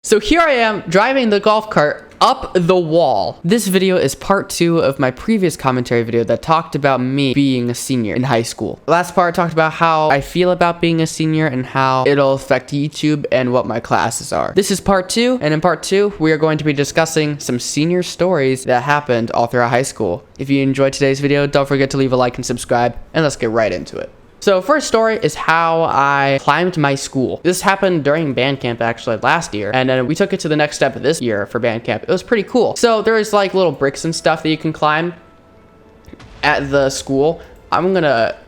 So here I am driving the golf cart up the wall. This video is part 2 of my previous commentary video that talked about me being a senior in high school. Last part talked about how I feel about being a senior and how it'll affect YouTube and what my classes are. This is part 2, and in part 2, we are going to be discussing some senior stories that happened all throughout high school. If you enjoyed today's video, don't forget to leave a like and subscribe, and let's get right into it. So first story is how I climbed my school. This happened during band camp actually last year, and then we took it to the next step this year for band camp. It was pretty cool. So there's like little bricks and stuff that you can climb at the school. I'm gonna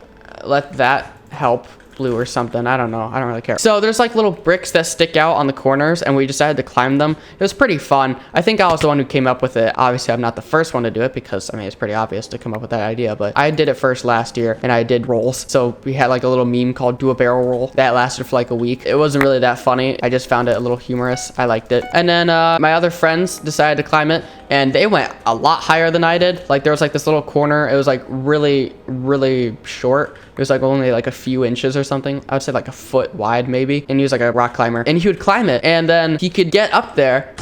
let that help blue or something. I don't know. I don't really care. So there's like little bricks that stick out on the corners, and we decided to climb them. It was pretty fun. I think I was the one who came up with it. Obviously, I'm not the first one to do it because, I mean, it's pretty obvious to come up with that idea, but I did it first last year, and I did rolls. So we had like a little meme called do a barrel roll that lasted for like a week. It wasn't really that funny. I just found it a little humorous. I liked it. And then my other friends decided to climb it, and they went a lot higher than I did. Like there was like this little corner. It was like really, really short. It was like only like a few inches or something. I would say like a foot wide maybe. And he was like a rock climber, and he would climb it, and then he could get up there.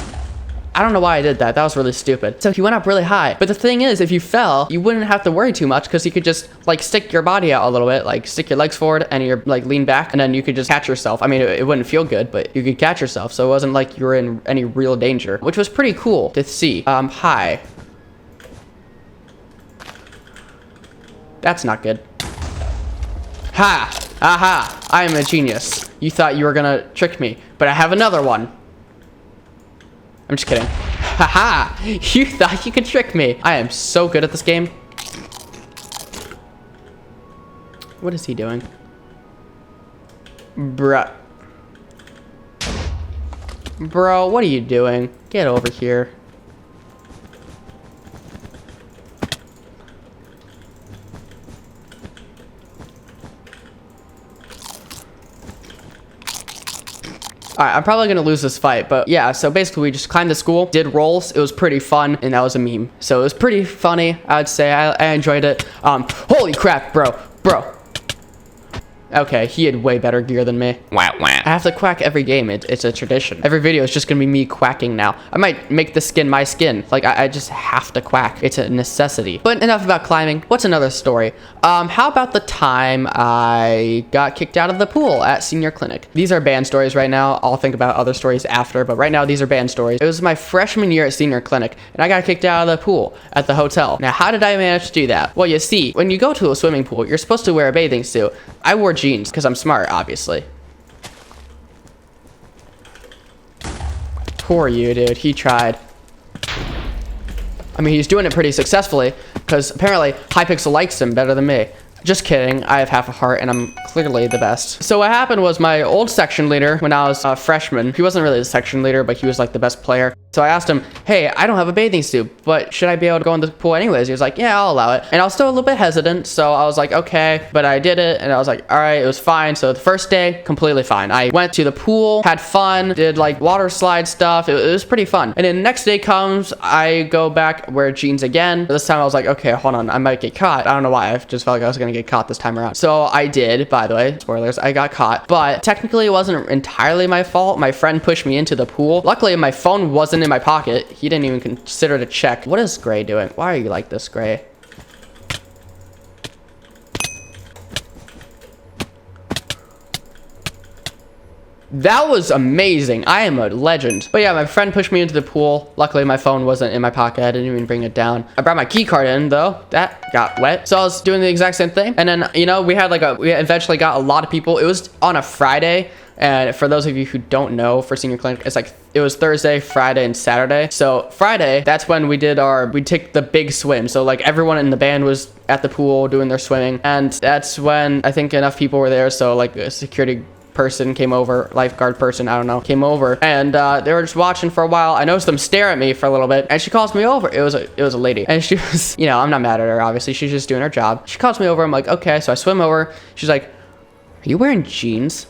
I don't know why I did that. That was really stupid. So he went up really high. But the thing is, if you fell, you wouldn't have to worry too much because you could just like stick your body out a little bit, like stick your legs forward and you're like lean back, and then you could just catch yourself. I mean, it wouldn't feel good, but you could catch yourself. So it wasn't like you were in any real danger, which was pretty cool to see. Hi. That's not good. Ha! Aha! I am a genius. You thought you were gonna trick me, but I have another one. I'm just kidding. Haha! You thought you could trick me. I am so good at this game. What is he doing? Bruh. Bro, what are you doing? Get over here. Alright, I'm probably gonna lose this fight, but yeah, so basically we just climbed the school, did rolls, it was pretty fun, and that was a meme. So it was pretty funny, I would say. I enjoyed it. Holy crap, bro. Okay, he had way better gear than me. Wah, wah. I have to quack every game. It's a tradition. Every video is just gonna be me quacking now. I might make the skin my skin. Like, I just have to quack. It's a necessity. But enough about climbing. What's another story? How about the time I got kicked out of the pool at senior clinic? These are band stories right now. I'll think about other stories after, but right now these are band stories. It was my freshman year at senior clinic, and I got kicked out of the pool at the hotel. Now, how did I manage to do that? Well, you see, when you go to a swimming pool, you're supposed to wear a bathing suit. I wore jeans because I'm smart, obviously. Poor you, dude. He tried. I mean, he's doing it pretty successfully because apparently Hypixel likes him better than me. Just kidding. I have half a heart and I'm clearly the best. So what happened was my old section leader when I was a freshman, he wasn't really the section leader, but he was like the best player. So I asked him, hey, I don't have a bathing suit, but should I be able to go in the pool anyways? He was like, yeah, I'll allow it. And I was still a little bit hesitant. So I was like, okay, but I did it. And I was like, all right, it was fine. So the first day, completely fine. I went to the pool, had fun, did like water slide stuff. It was pretty fun. And then the next day comes, I go back, wear jeans again. This time I was like, okay, hold on, I might get caught. I don't know why. I just felt like I was gonna get caught this time around. So I did, by the way, spoilers, I got caught. But technically it wasn't entirely my fault. My friend pushed me into the pool. Luckily, my phone wasn't in my pocket. He didn't even consider to check. What is Gray doing? Why are you like this, Gray? That was amazing. I am a legend. But yeah, my friend pushed me into the pool. Luckily, my phone wasn't in my pocket. I didn't even bring it down. I brought my key card in, though. That got wet. So I was doing the exact same thing. And then, you know, we eventually got a lot of people. It was on a Friday. And for those of you who don't know, for senior clinic, it's like, it was Thursday, Friday, and Saturday. So Friday, that's when we took the big swim. So like everyone in the band was at the pool doing their swimming. And that's when I think enough people were there. So like a security person came over, lifeguard person, I don't know, came over, and they were just watching for a while. I noticed them stare at me for a little bit, and she calls me over. It was a lady, and she was, you know, I'm not mad at her, obviously, she's just doing her job. She calls me over. I'm like, okay. So I swim over. She's like, are you wearing jeans?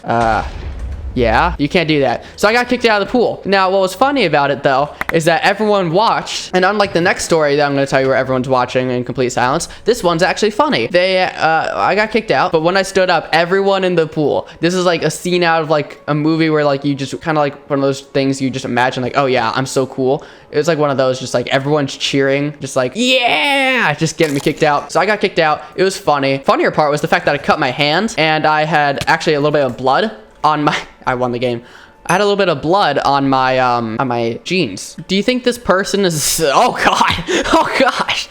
Yeah, you can't do that. So I got kicked out of the pool. Now, what was funny about it, though, is that everyone watched. And unlike the next story that I'm going to tell you where everyone's watching in complete silence, this one's actually funny. I got kicked out, but when I stood up, everyone in the pool. This is like a scene out of like a movie where like you just kind of like one of those things you just imagine like, oh yeah, I'm so cool. It was like one of those, just like everyone's cheering, just like, yeah, just getting me kicked out. So I got kicked out. It was funny. Funnier part was the fact that I cut my hand and I had actually a little bit of blood on my, I won the game. I had a little bit of blood on my jeans. Do you think this person is, oh God, oh gosh.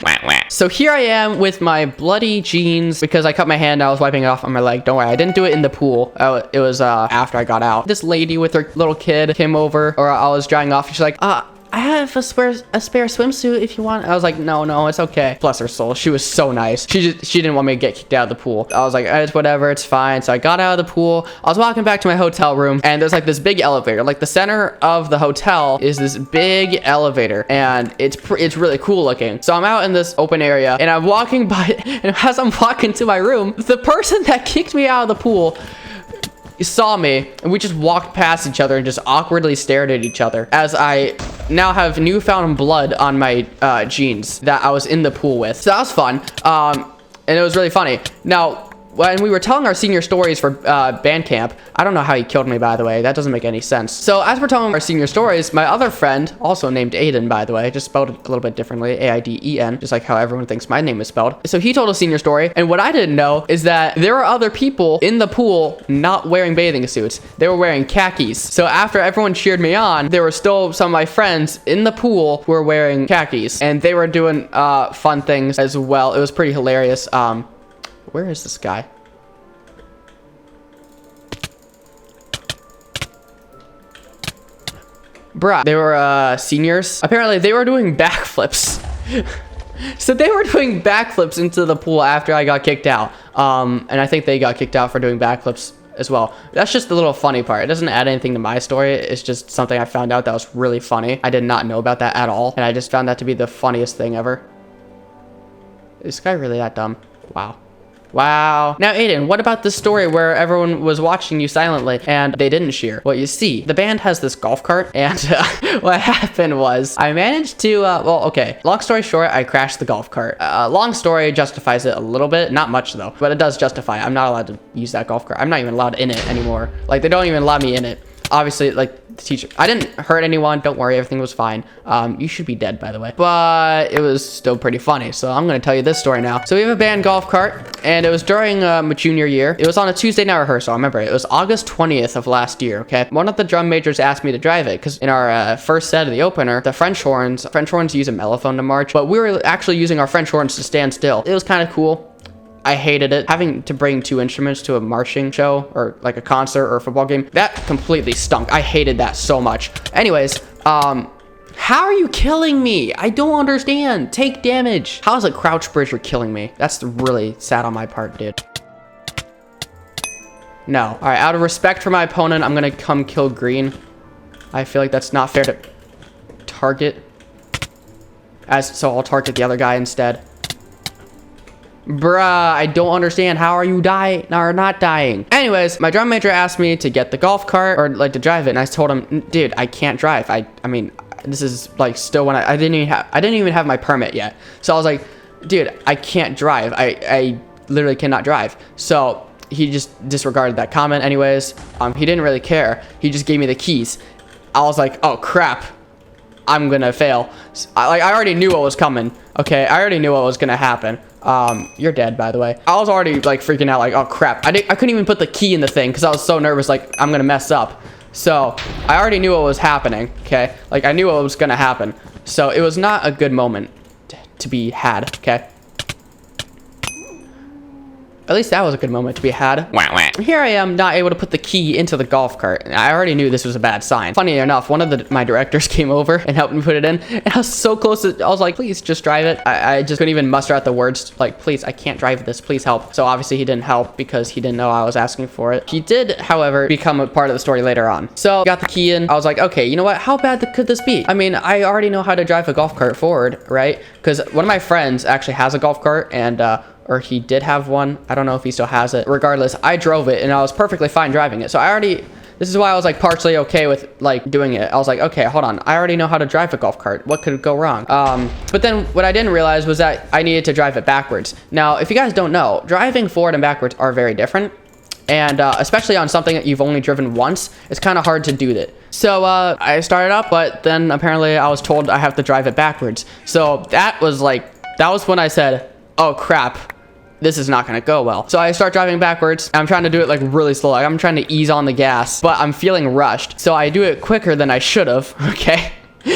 So here I am with my bloody jeans because I cut my hand and I was wiping it off on my leg. Don't worry, I didn't do it in the pool. It was after I got out. This lady with her little kid came over, or I was drying off. She's like, I have a spare swimsuit if you want. I was like, no, it's okay. Bless her soul. She was so nice. She didn't want me to get kicked out of the pool. I was like, it's whatever, it's fine. So I got out of the pool. I was walking back to my hotel room and there's like this big elevator. Like the center of the hotel is this big elevator and it's really cool looking. So I'm out in this open area and I'm walking by, and as I'm walking to my room, the person that kicked me out of the pool saw me and we just walked past each other and just awkwardly stared at each other as I now have newfound blood on my jeans that I was in the pool with. So that was fun, and it was really funny. Now when we were telling our senior stories for band camp, I don't know how he killed me, by the way. That doesn't make any sense. So as we're telling our senior stories, my other friend, also named Aidan, by the way, just spelled it a little bit differently, A-I-D-E-N, just like how everyone thinks my name is spelled. So he told a senior story, and what I didn't know is that there were other people in the pool not wearing bathing suits. They were wearing khakis. So after everyone cheered me on, there were still some of my friends in the pool who were wearing khakis, and they were doing fun things as well. It was pretty hilarious. Where is this guy? Bruh, they were seniors. Apparently they were doing backflips. So they were doing backflips into the pool after I got kicked out. And I think they got kicked out for doing backflips as well. That's just the little funny part. It doesn't add anything to my story. It's just something I found out that was really funny. I did not know about that at all. And I just found that to be the funniest thing ever. Is this guy really that dumb? Wow. Wow. Now, Aidan, what about this story where everyone was watching you silently and they didn't cheer? Well, you see, the band has this golf cart, and what happened was I managed to, well, okay, long story short, I crashed the golf cart. Long story justifies it a little bit, not much though, but it does justify it. I'm not allowed to use that golf cart. I'm not even allowed in it anymore. Like, they don't even allow me in it. Obviously, like, the teacher, I didn't hurt anyone, don't worry, everything was fine. You should be dead, by the way, but it was still pretty funny, so I'm gonna tell you this story now. So we have a band golf cart, and it was during my junior year. It was on a Tuesday night rehearsal. I remember it was August 20th of last year. Okay, one of the drum majors asked me to drive it because in our first set of the opener, the French horns use a mellophone to march, but we were actually using our French horns to stand still. It was kind of cool. I hated it. Having to bring two instruments to a marching show or like a concert or a football game, that completely stunk. I hated that so much. Anyways, how are you killing me? I don't understand. Take damage. How is a crouch bridge for killing me? That's really sad on my part, dude. No. All right, out of respect for my opponent, I'm gonna come kill green. I feel like that's not fair to target. So I'll target the other guy instead. Bruh, I don't understand. How are you dying or not dying? Anyways, my drum major asked me to get the golf cart or like to drive it, and I told him, dude, I can't drive. I mean, this is like still when I didn't even have my permit yet. So I was like, dude, I can't drive. I literally cannot drive. So he just disregarded that comment. Anyways, he didn't really care. He just gave me the keys. I was like, oh crap, I'm gonna fail. I already knew what was coming. Okay, I already knew what was gonna happen. You're dead, by the way. I was already like freaking out, like, oh crap. I couldn't even put the key in the thing because I was so nervous, like I'm gonna mess up. So I already knew what was happening. Okay, like I knew what was gonna happen. So it was not a good moment to be had. Okay. At least that was a good moment to be had. Here I am, not able to put the key into the golf cart. I already knew this was a bad sign. Funny enough, one of my directors came over and helped me put it in, and I was so close to, I was like, please just drive it. I just couldn't even muster out the words, like, please, I can't drive this, please help. So obviously he didn't help because he didn't know I was asking for it. He did, however, become a part of the story later on. So got the key in. I was like, okay, you know what? How bad could this be? I mean, I already know how to drive a golf cart forward, right? Because one of my friends actually has a golf cart, and or he did have one. I don't know if he still has it. Regardless, I drove it and I was perfectly fine driving it. So I already This is why I was like partially okay with like doing it. I was like, okay, hold on. I already know how to drive a golf cart. What could go wrong? But then what I didn't realize was that I needed to drive it backwards. Now, if you guys don't know, driving forward and backwards are very different. And especially on something that you've only driven once, it's kind of hard to do that. So I started up, but then apparently I was told I have to drive it backwards. So that was when I said, oh crap, this is not gonna go well. So I start driving backwards. I'm trying to do it like really slow. Like I'm trying to ease on the gas, but I'm feeling rushed. So I do it quicker than I should have, okay?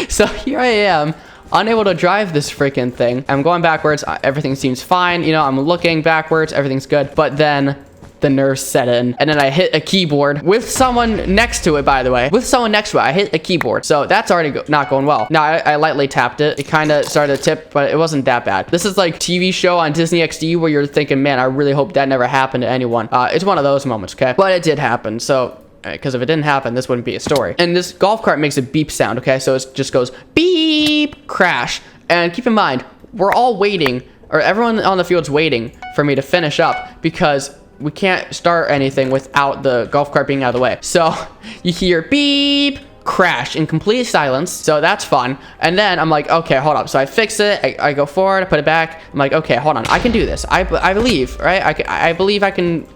So here I am, unable to drive this freaking thing. I'm going backwards, everything seems fine. You know, I'm looking backwards, everything's good. But then the nerves set in, and then I hit a keyboard with someone next to it, by the way. With someone next to it, I hit a keyboard. So that's already not going well. Now, I lightly tapped it. It kind of started to tip, but it wasn't that bad. This is like TV show on Disney XD where you're thinking, man, I really hope that never happened to anyone. It's one of those moments, okay? But it did happen, so because if it didn't happen, this wouldn't be a story. And this golf cart makes a beep sound, okay? So it just goes beep, crash. And keep in mind, we're all waiting, or everyone on the field's waiting for me to finish up because we can't start anything without the golf cart being out of the way. So you hear beep, crash in complete silence. So that's fun. And then I'm like, okay, hold up. So I fix it. I go forward, I put it back. I'm like, okay, hold on. I can do this. I believe, right? I believe I can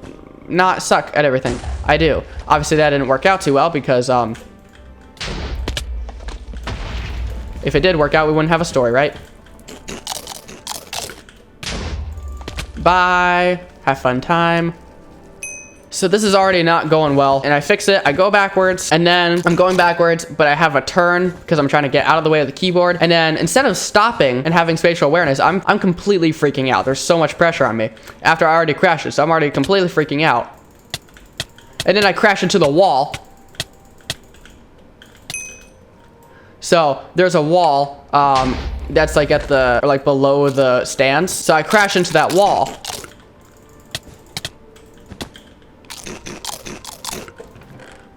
not suck at everything. I do. Obviously that didn't work out too well because if it did work out, we wouldn't have a story, right? Bye. Have fun time. So this is already not going well, and I fix it. I go backwards, and then I'm going backwards, but I have a turn because I'm trying to get out of the way of the keyboard. And then instead of stopping and having spatial awareness, I'm completely freaking out. There's so much pressure on me after I already crashed it, so I'm already completely freaking out. And then I crash into the wall. So there's a wall that's like at the, or like below the stands. So I crash into that wall.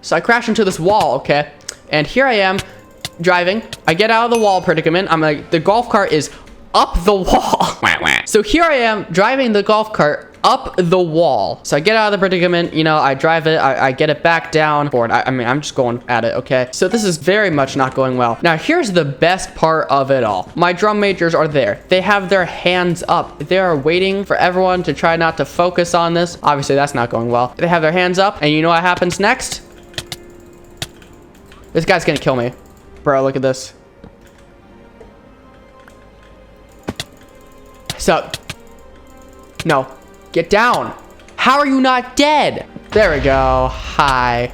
So I crash into this wall, okay? And here I am driving. I get out of the wall predicament. I'm like, the golf cart is up the wall. So here I am driving the golf cart up the wall. So I get out of the predicament, you know, I drive it, I get it back down board. I mean, I'm just going at it, okay? So this is very much not going well. Now, here's the best part of it all. My drum majors are there. They have their hands up. They are waiting for everyone to try not to focus on this. Obviously, that's not going well. They have their hands up, and you know what happens next? This guy's gonna kill me. Bro, look at this. So, no. Get down. How are you not dead? There we go. Hi.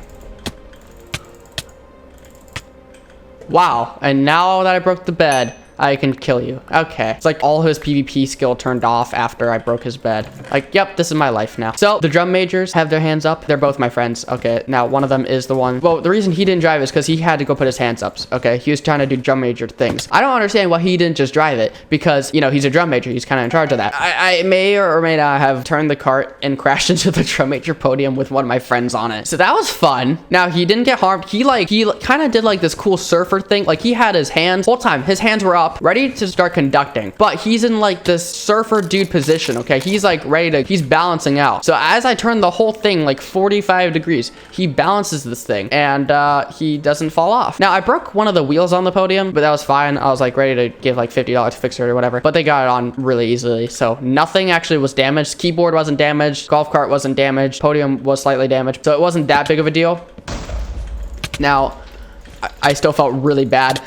Wow. And now that I broke the bed, I can kill you. Okay. It's like all his PvP skill turned off after I broke his bed. Like, yep, this is my life now. So the drum majors have their hands up. They're both my friends. Okay. Now one of them is the one. Well, the reason he didn't drive is because he had to go put his hands up. Okay. He was trying to do drum major things. I don't understand why he didn't just drive it because, you know, he's a drum major. He's kind of in charge of that. I may or may not have turned the cart and crashed into the drum major podium with one of my friends on it. So that was fun. Now he didn't get harmed. He kind of did like this cool surfer thing. Like he had his hands whole time. His hands were up, ready to start conducting, but he's in like this surfer dude position. Okay, he's like he's balancing out. So as I turn the whole thing like 45 degrees, he balances this thing and he doesn't fall off. Now I broke one of the wheels on the podium, but that was fine. I was like ready to give like $50 to fix it or whatever, but they got it on really easily. So nothing actually was damaged. Keyboard wasn't damaged. Golf cart wasn't damaged. Podium was slightly damaged. So it wasn't that big of a deal. Now, I still felt really bad.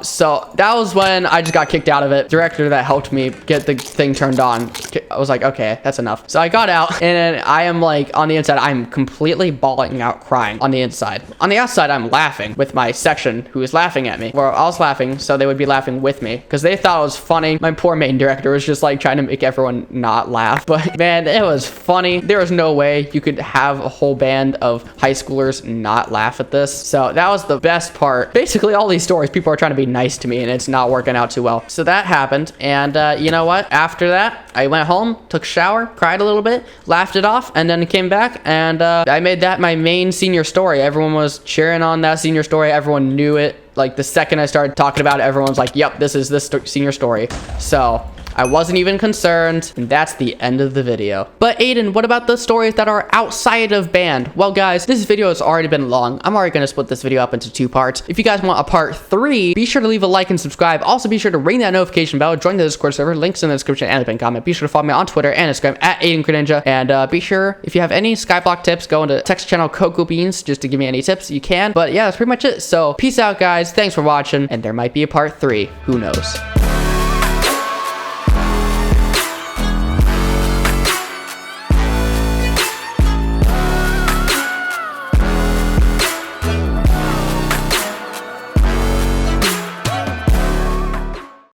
So that was when I just got kicked out of it. Director that helped me get the thing turned on, I was like, okay, that's enough. So I got out and then I am like on the inside, I'm completely bawling out crying on the inside. On the outside, I'm laughing with my section who is laughing at me. Well, I was laughing, so they would be laughing with me because they thought it was funny. My poor main director was just like trying to make everyone not laugh. But man, it was funny. There was no way you could have a whole band of high schoolers not laugh at this. So that was the best part. Basically, all these stories, people are trying to be nice to me and it's not working out too well. So that happened. And you know what? After that, I went home, took a shower, cried a little bit, laughed it off, and then came back and I made that my main senior story. Everyone was cheering on that senior story. Everyone knew it. Like the second I started talking about it, everyone's like, yep, this is this senior story. So I wasn't even concerned. And that's the end of the video. But Aidan, what about the stories that are outside of band? Well, guys, this video has already been long. I'm already going to split this video up into 2 parts. If you guys want a part 3, be sure to leave a like and subscribe. Also, be sure to ring that notification bell. Join the Discord server. Links in the description and the pinned comment. Be sure to follow me on Twitter and Instagram at AidanCreninja. And be sure, if you have any Skyblock tips, go into text channel Cocoa Beans just to give me any tips you can. But yeah, that's pretty much it. So peace out, guys. Thanks for watching. And there might be a part 3. Who knows?